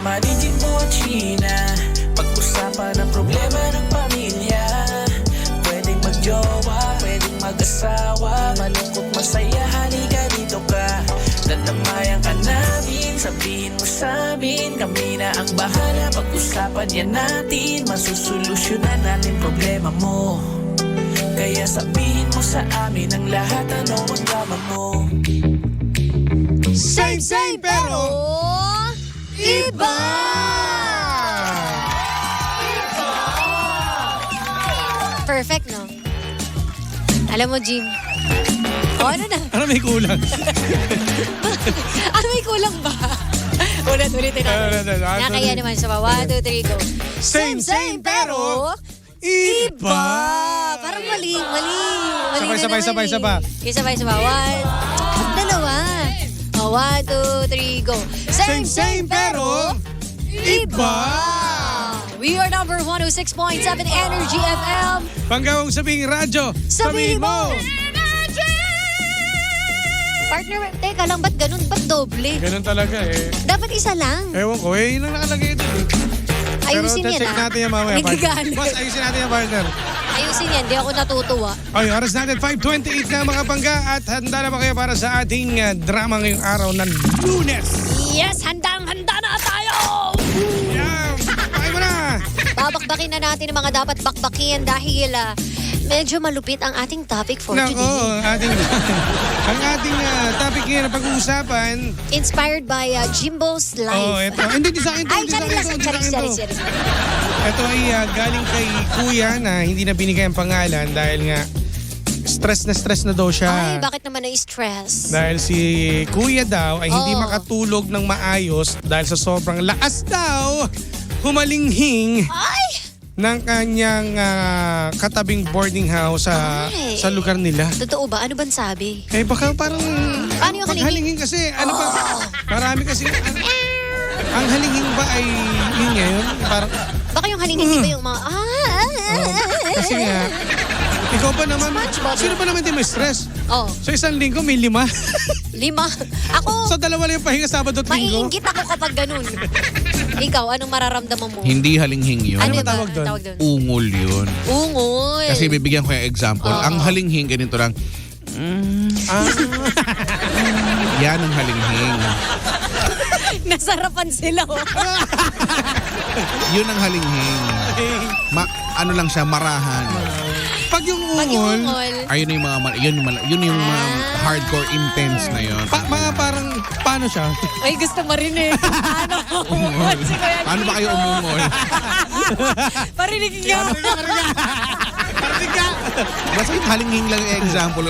Maligid mo at China, pag-usapan ang problema ng pamilya. Pwedeng magjowa, pwedeng mag-asawa, malungkot masaya, halika dito ka. Dadamayan ka namin, sabihin mo sa amin, kami na ang bahala, pag-usapan yan natin, masusolusyonan natin problema mo. Kaya sabihin mo sa amin ang lahat, ano ang drama mo. Same pero iba! Perfect, no? Alam mo, Jim. Ano na? Ano may kulang? Ano may kulang ba? Ulit-ulitin natin. Nakaya naman sa 1, 2, 3, go. Same pero iba! Parang mali. Sabay. Okay, sabay. 1, dalawa. 1, 2, 3, go. Same pero iba! We are number 106.7 Energy FM. Panggawang sabing radyo, Sabihin mo! Partner, teka lang, ba't ganun? Ba't doble? Ganun talaga eh. Dapat isa lang. Ewan ko, yun ang nakalagay ito. Ayusin Pero yan, check natin yan mamaya. Nagagalit. Boss, ayusin natin yan, partner. Ayusin yan, di ako natutuwa. Okay, oras natin 5:28 na mga pangga at handa na ba kayo para sa ating drama ngayong araw ng Lunes? Yes, handang-handa na tayo! Yan, pakay mo na! Babakbakin na natin ang mga dapat bakbakin dahil medyo malupit ang ating topic for Nako, today. ang ating topic ngayon na pag-uusapan. Inspired by Jimbo's Life. Oh, ito. Hindi sa akin to. Ay, sorry. Ito ay galing kay Kuya na hindi na binigay ang pangalan dahil nga stress na daw siya. Ay, bakit naman na-stress? Dahil si Kuya daw ay hindi Oo. makatulog ng maayos dahil sa sobrang lakas daw humalinghing Ay! ng kanyang katabing boarding house Ay. sa lugar nila. Totoo ba? Ano bang sabi? Eh baka parang Paano yung halingin? halingin kasi ano ba? Marami kasi ang halingin ba ay yun ngayon? Parang Baka yung halingin iba yung mga... kasi nga ikaw ba naman? SpongeBob. Sino ba naman di may stress? Oh, Sa isang linggo may 5. 5. Ako, Sa dalawa lang yung pahinga Sabado at Linggo. maiinggit ako kapag ganun. Ikaw, anong mararamdaman mo? Hindi halinghing yun. Ano ba ba? tawag doon? Tawag doon? Ungol yun. Ungol. Kasi bibigyan ko yung example. Oo. Ang halinghing, ganito lang. Yan ang halinghing. Nasarapan sila. Oh. Yun ang halinghing. Ano lang siya, marahan. Pag yung Pag yung ungol, ungol, Ayun yung mga, yun yung mga hardcore intense na yun. mga parang paano siya? ay gusto mo rin eh. Ano? Ungol. Si Kuya Paano ba kayo umungol? Parinig niyo. Basta yung halinghing lang yung example.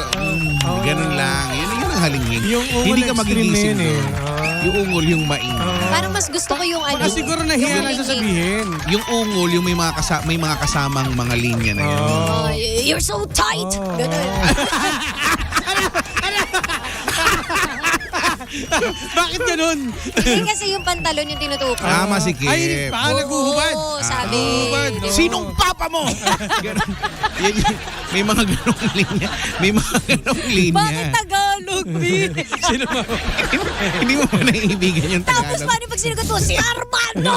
Ganun lang. Yun ang halinghing. Yung ungol Hindi ka extreme magigising na yun eh. doon. Yung ungol, yung maing. Parang mas gusto ko yung ano. Baka siguro nahiya yung lang halingin. sasabihin. Yung ungol, yung may mga kasamang mga linya na yun. Oh, you're so tight. Ganun. Bakit ganun? Hindi kasi yung pantalon yung tinutukoy. Masikip. Ay, baka naguhubad. Oo, sabi. Naguhubad. Sinong papa mo? Ganun. May mga ganong linya. May mga ganong linya. Bakit Tagalog, B? Sino ba? Hindi mo ba naiibigan yung Tapos Tagalog? paano pag sinagot mo, si Armando!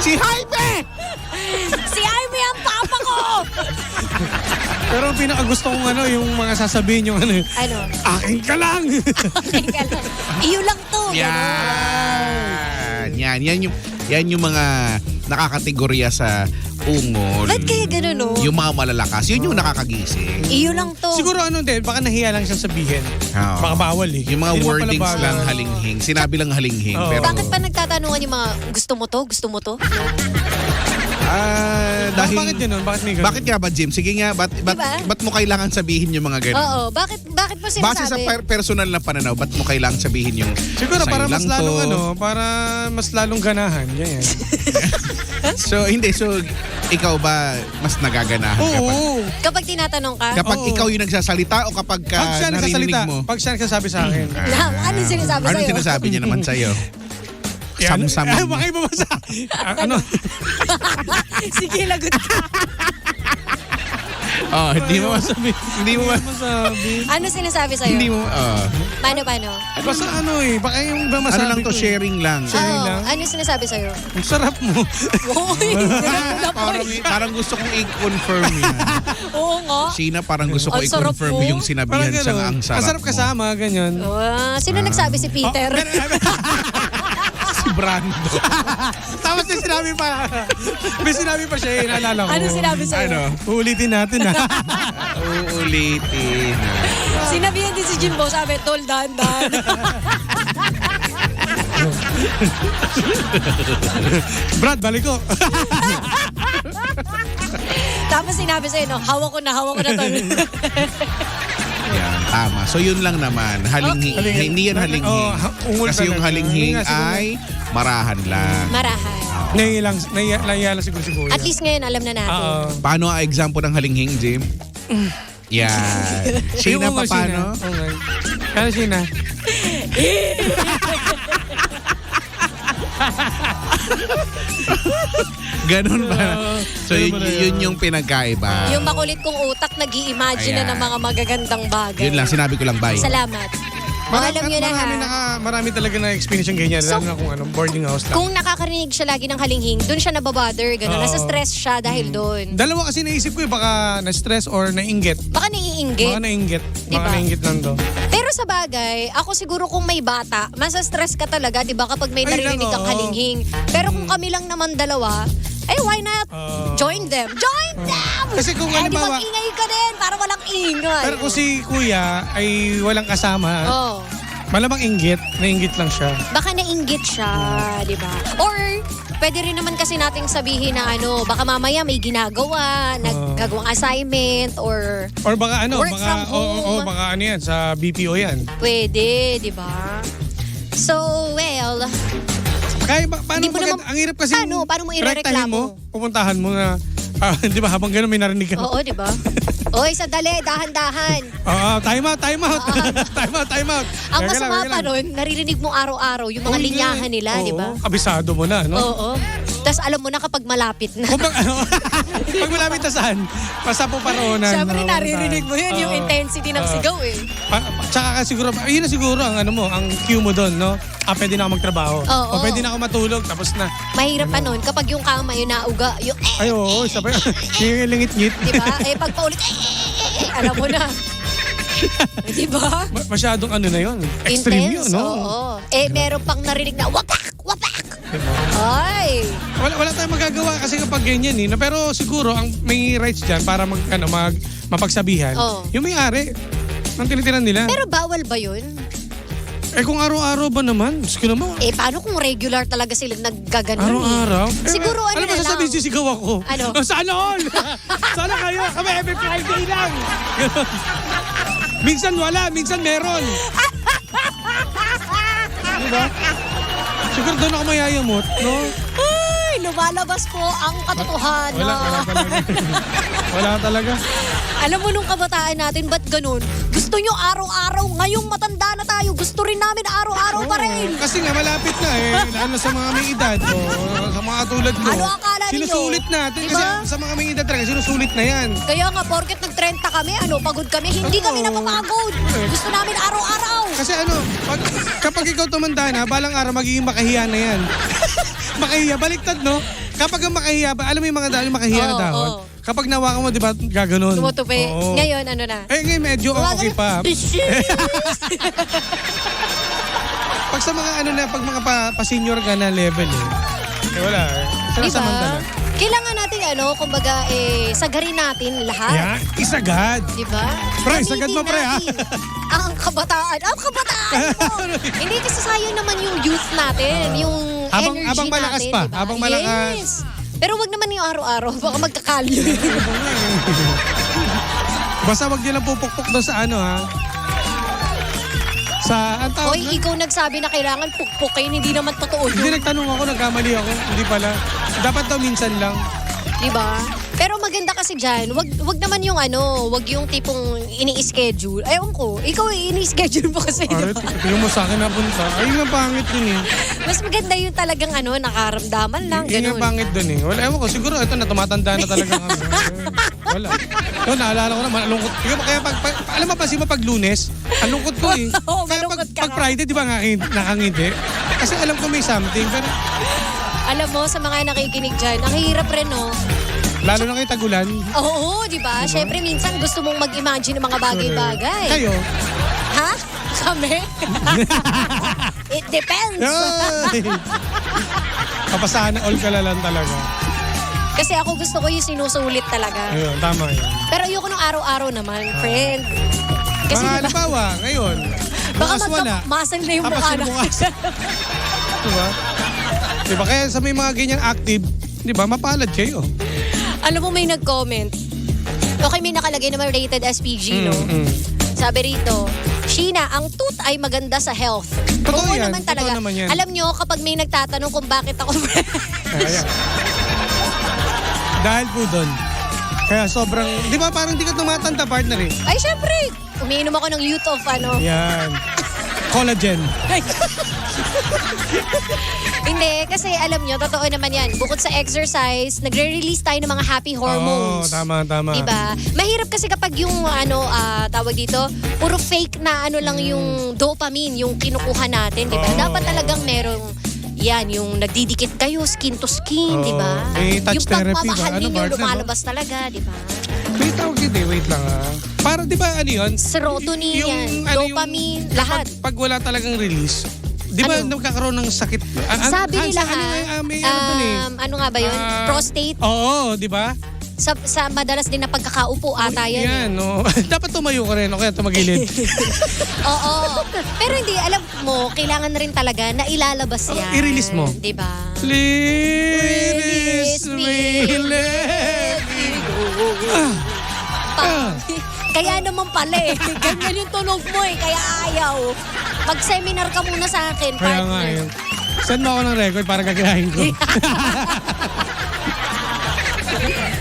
Si Jaime! Si Jaime ang papa ko! Pero ang pinakagusto kong yung mga sasabihin yung Ano? akin ka lang. Okay ka lang. Iyo lang to. Yan yung mga nakakategorya sa ungol. Ba't kaya ganun, no? Yung mga malalakas, yun yung nakakagising. Iyo lang to. Siguro din, baka nahiya lang siya sabihin. Oo. Baka bawal eh. Yung mga Hindi naman pala wordings bawal. lang halinghing. Sinabi lang halinghing. Oo. Pero, Bakit pa nagtatanungan yung mga gusto mo to? Gusto mo to? dahil, Bakit ganun? Bakit may ganun? bakit nga ba, Jim? Sige nga, ba't mo kailangan sabihin yung mga ganun? Oo. Bakit mo sinasabi? Base sa personal na pananaw, ba't mo kailangan sabihin yung Siguro sa'yo para lang mas lalong to? para mas lalong ganahan. Yan. So, ikaw ba mas nagaganahan Oo. Kapag tinatanong ka, kapag Oo. ikaw yung nagsasalita o kapag Pag siya narinig nagsasalita, mo? pag siya nagsasabi sa akin. ano sinasabi Ano sa'yo? sinasabi niya naman sa'yo? Yan. Samsamin Ay, mo. baka iba ba sa... ano? Sige, lagot ka. Oh, hindi mo masabi. Hindi mo masabi. Ano sinasabi sa'yo? Hindi mo, Paano? Basta ano eh, baka yung ba masabi ano lang to, ko eh. sharing lang. Sharing Oo, lang. ano sinasabi sa'yo? Ang sarap mo. Uy, parang gusto kong i-confirm yan. Oo nga. Sheena, parang gusto ko Ang sarap i-confirm mo. yung sinabihan siya nga ang sarap Ang sarap mo. kasama, ganyan. Sino nagsabi si Peter? Si Brando. Tapos may sinabi pa. May sinabi pa siya, inaalala ko. Ano sinabi sa'yo? Ano? Uulitin natin ha. Uulitin. Sinabihan din si Jimbo, sabi, tol, dahan-dahan. Brad, balik ko. Tapos sinabi sa'yo, no, hawak ko na, tol. Yan, tama. So yun lang naman. Halinghing. Okay. Hindi yan halinghing. Oh, ungol Kasi yung talaga. halinghing Yun nga, siguro. ay marahan lang. Marahan. Nahiya lang siguro si Kuya. At least ngayon, alam na natin. Oo. Paano ang example ng halinghing, Jim? Yan. Sheena, Yung paano? Okay. Ano Sheena? Ganun ba? So yun yung pinagkaiba. Yung makulit kong utak, nag-i-imagine na Ayan. ng mga magagandang bagay. Yun lang, sinabi ko lang bye. Salamat. Alam nyo na ha. Marami talaga na experience yung ganyan. So, Lalo na kung boarding house lang. Kung nakakarinig siya lagi ng halinghing, dun siya nababother, gano'n. Oo. Nasa stress siya dahil dun. Dalawa kasi naisip ko baka na-stress or nainggit. Baka naiinggit. Baka nainggit. Diba? Baka nainggit lang to. Pero sa bagay, ako siguro kung may bata, masa-stress ka talaga, di ba, kapag may Ay, naririnig lang, kang oo. halinghing. Pero kung kami lang naman dalawa, why not? Join them. Join them! Kasi kung Di halimbawa- mag-ingay ka din para walang ingay. Pero kung si Kuya ay walang kasama, Oh. malamang nainggit lang siya. Baka nainggit siya, di ba? Or, pwede rin naman kasi nating sabihin na baka mamaya may ginagawa, naggagawang assignment, or Or baka Work baka, from home. baka ano yan, sa BPO yan. pwede, di ba? So, well, Kaya paano Hindi mo naman- ang hirap kasi Paano mo irereklamo? rektahin mo, pupuntahan mo na, di ba, habang gano'n may narinig ka. oo, di ba? Oy, sandali, dahan-dahan. Oo, time out. time out. Ang Teka masama lang, pa teka lang. nun, naririnig mo araw-araw yung mga Oo, linyahan nga. nila, Oo, di ba? Abisado mo na, no? Oo. Tapos alam mo na kapag malapit na. Kung pag malapit na saan, basta po paronan. Siyempre, naririnig mo yun, yung intensity ng sigaw eh. Tsaka ka siguro, yun na siguro ang ang cue mo doon, no? Pwede na ako magtrabaho. Oo. O pwede na ako matulog, tapos na. Mahirap pa nun kapag yung kama yung nauga, yung Ay, oo, isa pa yung lingit-ngit. di ba? Pag paulit, alam mo na. Di ba? Masyadong ano na yun. Extreme yun, Intense, no? oo. Meron pang narinig na wapak, wapak. Diba? Ay. Wala tayong magagawa kasi kapag ganyan eh. Pero siguro ang may rights diyan para mapagsabihan. Oo. Yung may-ari ng tinitiran nila. Pero bawal ba yun? Kung araw-araw ba naman? Gusto naman. Paano kung regular talaga sila naggaganon Araw-araw? Siguro ano ba na lang. sasabihin sisigaw ako? Ano? Sana all! Sana kayo! Kami every Friday lang! Minsan wala, minsan meron. Diba? Siguro doon ako mayayamot, no? Ay, lumalabas po ang katotohanan. Wala talaga. Wala talaga. Alam mo nung kabataan natin, ba't ganun? Gusto nyo araw-araw, ngayong matanda na tayo, gusto rin namin araw-araw pa rin. Kasi nga malapit na eh. Lalo sa mga may edad o sa mga tulad ko. Ano akala ninyo? Sinusulit natin. Diba? Kasi sa mga may edad talaga, sinusulit na yan. Kaya nga, porket nag-30 kami, pagod kami, hindi kami napapagod. Gusto namin araw-araw. Kasi kapag ikaw tumanda na, balang araw magiging makahiya na yan. Makahiya, baliktad no? Kapag ang makahiya, alam mo yung mga dahil makahiya na Oo, dahon? oo. Kapag nawakan mo, di ba, gaganon? Tumutupi. Oo. Ngayon, ano na? Ngayon medyo okay pa. Pag sa mga pag mga pa-senior ka na level wala eh. Diba? Kailangan natin kumbaga sagarin natin lahat. Yeah, isagad. Diba? Pre, sagad mo, pre, ha? Ang kabataan. Ang kabataan mo. Hindi kasi sayang naman yung youth natin, yung energy habang malakas natin. pa, Diba? habang malakas. Yes. Pero wag naman yung araw-araw. Baka magkakalyo. Basta wag niyo lang pupukpok doon sa ha? Sa, ang tawag Hoy, ikaw nagsabi na kailangan pukpukin. Hindi naman totoo Hindi yun. nagtanong ako, nagkamali ako. Hindi pala. Dapat daw minsan lang. Diba? Pero maganda kasi dyan, wag naman yung wag yung tipong ini-schedule. Ewan ko, ikaw ini-schedule mo kasi. Aray, Diba? tingnan mo sa akin napunta. Ayun ang pangit dun eh. Mas maganda yung talagang nakaramdaman lang, Yun ang ganun. pangit dun eh. Wala, ewan ko, siguro ito na, tumatanda na talaga kami. Wala. Ito, naalala ko na, malungkot. Kaya alam mo, pansin mo pag Lunes, ang lungkot ko eh. Oo, Kaya malungkot ka pag nga. Friday, di ba nakangiti? Kasi alam ko may something, pero Alam mo, sa mga nakikinig dyan, ang hirap rin, no? lalo na kayo tagulan. Oo, di ba? Siyempre, minsan gusto mong mag-imagine ng mga bagay-bagay. Kayo, Ha? Kami? It depends. ay! Papasana all ka na lang talaga. Kasi ako gusto ko yung sinusulit talaga. Ayun, tama yun. Pero ayoko nung araw-araw naman, friend. Kasi Mga diba, halimbawa, ngayon, baka bukas wala. magkamasal na yung Tapos mukha yung natin. bukas. Diba? Diba? Kaya sa may mga ganyan active, diba, mapalad kayo. Alam mo, may nag-comment. Okay, may nakalagay naman rated SPG, no? Sabi rito, Sheena, ang tooth ay maganda sa health. Totoo Oo yan, naman totoo talaga. naman yan. Alam nyo, kapag may nagtatanong kung bakit ako... Kaya. Dahil po doon. Kaya sobrang, di ba parang di ka tumatanda partner eh. Ay, syempre, umiinom ako ng youth of Yan. Collagen. Hindi, kasi alam nyo, totoo naman yan. Bukod sa exercise, nagre-release tayo ng mga happy hormones. Oo, tama. Diba? Mahirap kasi kapag yung tawag dito, puro fake na lang yung dopamine, yung kinukuha natin, diba? Oo. Dapat talagang merong yan, yung nagdidikit kayo, skin to skin, Oo. diba? Eh, touch Yung therapy ba? pagmamahal Ano, ninyo partner, no? lumalabas talaga, diba? May tawag yun eh, wait lang ah. Para di ba ano yun? Serotonin yan, dopamine, lahat. Pag wala talagang release, di ba Ano? nagkakaroon ng sakit? Sabi nila may ano dun eh. ano nga ba yun? Ah, Prostate. Oo, di ba? Sa madalas din na pagkakaupo ata yan. Yan, no. Dapat tumayo ka rin o kaya tumagilid. Oo. Pero hindi, alam mo, kailangan na rin talaga na ilalabas yan. i-release mo. Diba? Release me, let me go. Kaya naman pala eh. Ganyan yung tunog mo eh. Kaya ayaw. Mag-seminar ka muna sa akin, Kaya nga partner. yun. Send mo ako ng record para gagayahin ko.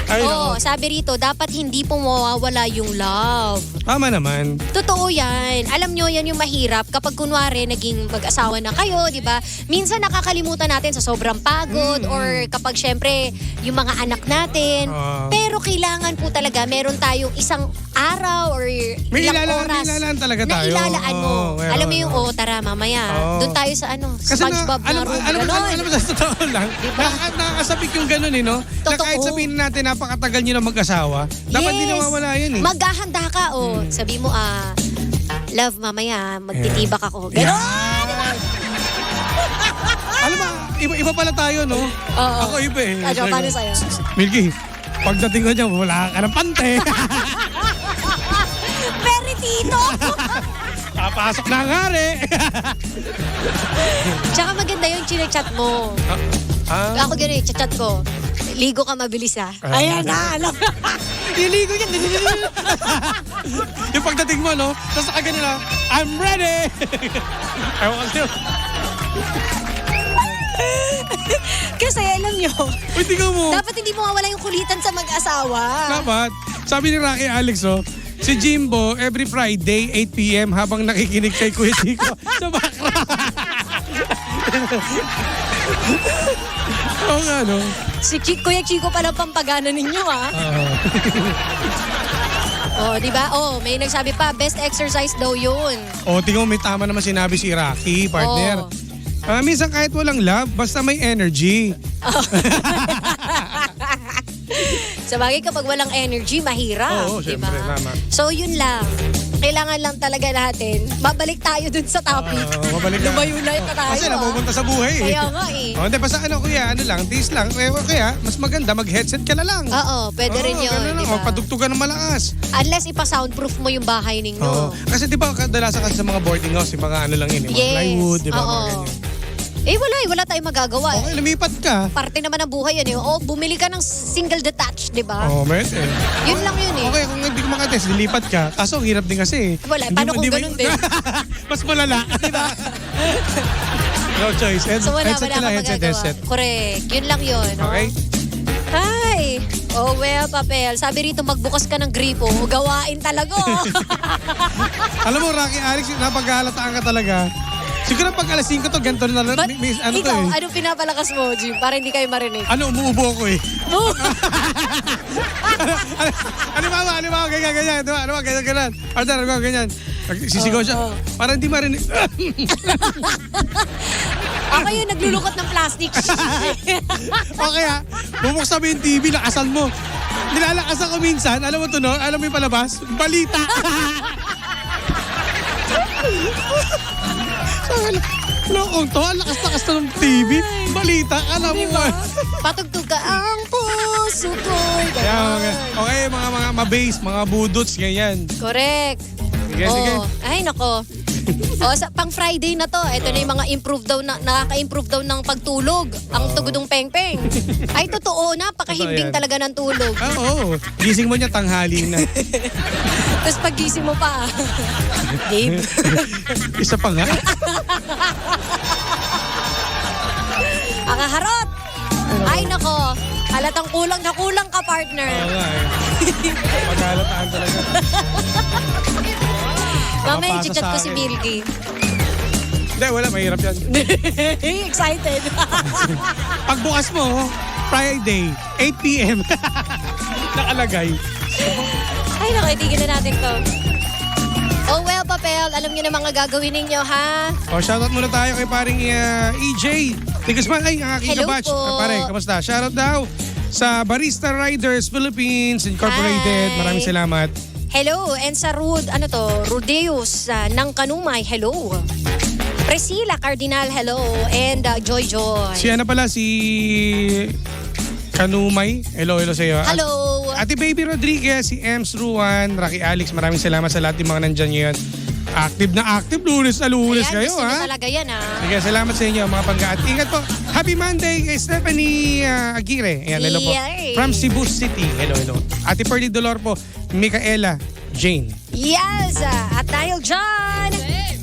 Ay, Oo, nako. sabi rito, dapat hindi po mawawala yung love. Tama naman. Totoo yan. Alam nyo, yan yung mahirap. Kapag kunwari, naging mag-asawa na kayo, di ba? Minsan nakakalimutan natin sa sobrang pagod or kapag syempre, yung mga anak natin. Pero kailangan po talaga, meron tayong isang araw or May ilang ilalaan- oras may ilalaan talaga na tayo. ilalaan mo. Oo, meron, Alam mo yung, oo. tara mamaya, Oo. doon tayo sa Kasi SpongeBob na room. alam Ganon. mo sa totoo lang, nakakasabik yung ganun eh, no? Na Totoo. kahit sabihin natin napakatagal nyo na mag-asawa, dapat di nawawala yan eh. Maghahanda ka, sabi mo, love, mamaya, magtitibak ako. Ganon. Alam mo, iba pala tayo, no? Oo. Ako iba eh. Ano, paano sa'yo? Milky, pagdating ko dyan, wala ka ng pante. Very tito! Papasok na ang hari. Tsaka maganda yung chinachat mo. Ako gano'n, chat ko. Ligo ka mabilis Ayan na, alam. Iligo yan. Yung pagdating mo, no? Tapos nakagano na, I'm ready. Ewan ko sa'yo. Kasi alam nyo, Uy, tingnan mo. dapat hindi mo mawala yung kulitan sa mag-asawa. Dapat. Sabi ni Rocky Alex, si Jimbo, every Friday, 8 p.m. habang nakikinig kay Kuya Chico sa background. Oo nga, no? Si Kuya Chico pala pampagana ninyo, di ba? May nagsabi pa, best exercise daw yun. Tingnan mo, may tama naman sinabi si Rocky, partner. Oo. Minsan kahit walang love, basta may energy. Sa bagay, kapag walang energy, mahirap. Oo, di syempre, ba? tama. So, yun lang. Kailangan lang talaga natin. Babalik tayo dun sa topic. Mabalik na. Lumayo na tayo. Kasi napupunta sa buhay eh. Kaya nga eh. Hindi, basta kuya, lang, tiis lang. Kaya, mas maganda, mag-headset ka na lang. Oo, pwede rin yun. Ganun lang. Diba? Padugtugan ng malakas. Unless ipa-soundproof mo yung bahay ninyo. Kasi di ba kadalasan kasi sa mga boarding house, yung mga lang yun, yung mga plywood, di ba? Mga ganyan. Wala tayong magagawa. Okay, lumipat ka. Parte naman ng buhay yan eh. Bumili ka ng single detached, di ba? Pwede. Yun lang yun eh. Okay, kung hindi ka makatest, lilipat ka. Kaso, ang hirap din kasi. Wala, paano kung ganun din? Mas malala, di ba? No choice. So wala Headset ka ka lang, magagawa. headset. Correct. Yun lang yun. No? Okay? Ay, oh well, papel. Sabi rito, magbukas ka ng gripo. Gawain talaga. Alam mo, Rocky Alex, napag-halataan ka talaga. Siguro pag alas 5 to, ganito na lang. But Ano to ikaw, eh? anong pinapalakas mo, Jim? Para hindi kayo marinig. Ano, umuubo ako eh. Ano ba, ganyan, ano ba, ganyan. Arthur, ano ba, ganyan. Sisigaw siya. Para hindi marinig. Ako yung naglulukot ng plastic. Okay ha, bubuksan mo yung TV, lakasan mo. Nilalakasan ko minsan, alam mo to no? Alam mo yung palabas? Balita! Lokong to, ang lakas-lakas na ng TV. Balita, alam mo. Patugtog ka ang puso ko. Okay, mga mabase, mga budots, ganyan. Correct. Sige. Ay, nako. Pang Friday na to. Ito na yung mga nakaka-improve daw ng pagtulog. Ang tugudong peng-peng. Ay, totoo na. Pakahimbing Totoo yan. talaga ng tulog. Oo, gising mo niya, tanghali na. Tapos paggising mo pa, Dave. Isa pa nga. Akaharot. Ay, nako. Halatang kulang na kulang ka, partner. Oo nga eh. Pag-halataan talaga. Mamaya Nakapasa i-chat ko sa si akin. Milky. Hindi, wala, mahirap yan. Excited. Pagbukas mo, Friday, 8 p.m. Nakalagay. Ay, nakaitigil na natin to. Oh well, papel. Alam niyo na mga gagawin ninyo, ha? O, shoutout muna tayo kay paring EJ. Tigasman, ay, ang aking Hello kabatch. po. Pare, kamusta? Shoutout daw sa Barista Riders Philippines Incorporated. Hi. Maraming salamat. Hello, and sa Rodeus ng Kanumay, hello. Priscilla Cardinal, hello. And Joy. Si ano pala, si Kanumay. Hello sa iyo. Hello. Ate Baby Rodriguez, si Ems Ruan, Rocky Alex, maraming salamat sa lahat ng mga nandyan ngayon. Active na active, lunes na lunes Ayan, kayo, gusto niyo ha? talaga yan, ha? Sige, salamat sa inyo, mga pangga. At ingat po. Happy Monday kay Stephanie Aguirre. Ayan, hello po. Yay. From Cebu City. Hello. Ate Perdy Dolor po, Micaela Jane. Yes! At dahil dyan,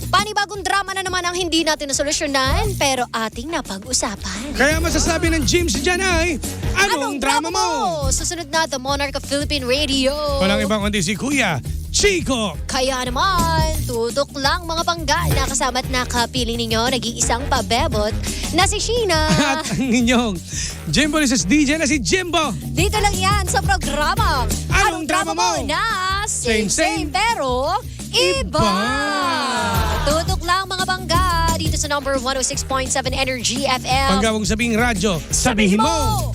panibagong drama na naman ang hindi natin nasolusyonan, pero ating napag-usapan. Kaya masasabi ng James dyan ay, anong drama mo? Susunod na, The Monarch of Philippine Radio. Walang ibang kundi si Kuya Chico. Kaya naman, tutok lang mga pangga na kasama at nakapili ninyo nag-iisang pabebot na si Sheena. At ang inyong Jimbo Lises DJ na si Jimbo. Dito lang yan sa programa. Anong drama mo? Na Same, same pero iba. Tutok lang mga bangga dito sa number 106.7 Energy FM. Panggawang sabing radyo, sabihin mo.